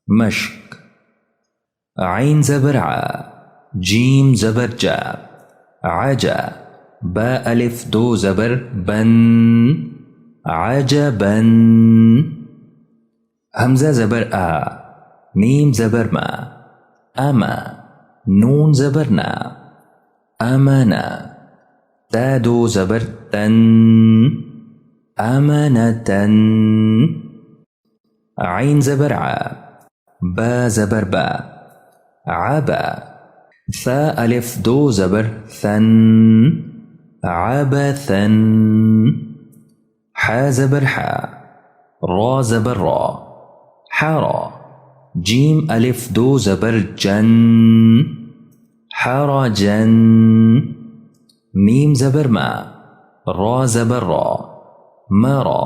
مشك. عين زبر ع، جيم زبر جا، عجا. با ألف دو زبر بن، عجبا. همزة زبر آ، ميم زبر ما، أما. نون زبرنا، أمنا. تادو زبر تن، أمنة. عين زبر ع، با زبر با، عبا. ثاء ألف دو زبر ثن، عبثا. حا زبر حا، را زبر را، حرا. جيم ألف دو زبر جن، حرجا. ميم زبر ما، را زبر را، مرا.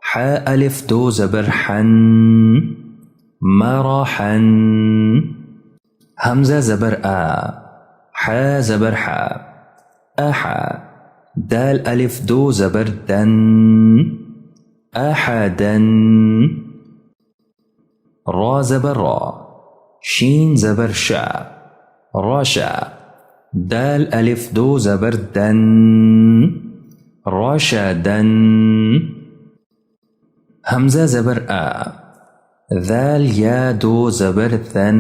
حاء ألف دو زبر حن، مرحا. همزة زبر آ، حا زبر حا، أحا. دال ألف دو زبر دن، أحدا. را زبر را، شين زبر شا، رشا. دال ألف دو زبر دن، رشدا. همزة زبر آ، ذال يا دو زبر ثن،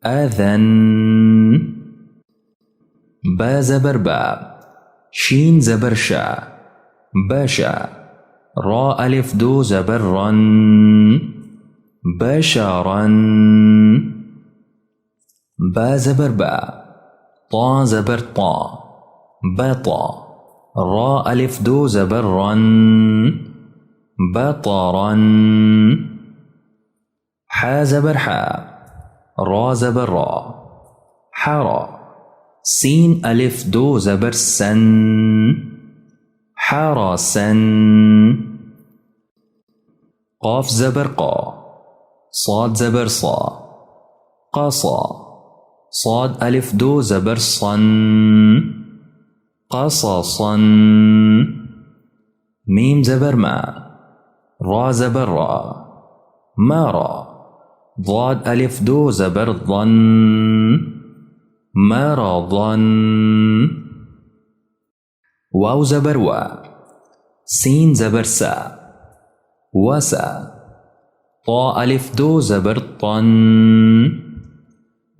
أذن. با زبر با، شين زبر شا، بشا. را ألف دو زبر رن، بشرا. با زبر با، طا زبر طا، بطا. را ألف دو زبر رن، بطرا. حا زبر حا، را زبر را، حرا. سين ألف دو زبر سن، حرسا. قاف زبر قا، صاد زبر صا، قصا. صاد ألف دو زبر صن، قصصا. ميم زبر ما، را زبر را، مرا. ضاد ألف دو زبر ظن، مرضا. واو زبر وا، سين زبر سا، وسا. طا ألف دو زبر طن،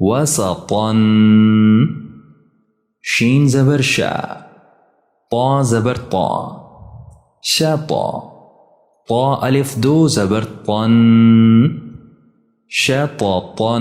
وسطا. شين زبر شا، طا زبر طا، شطا. طا ألف دو زبر طن، شططا.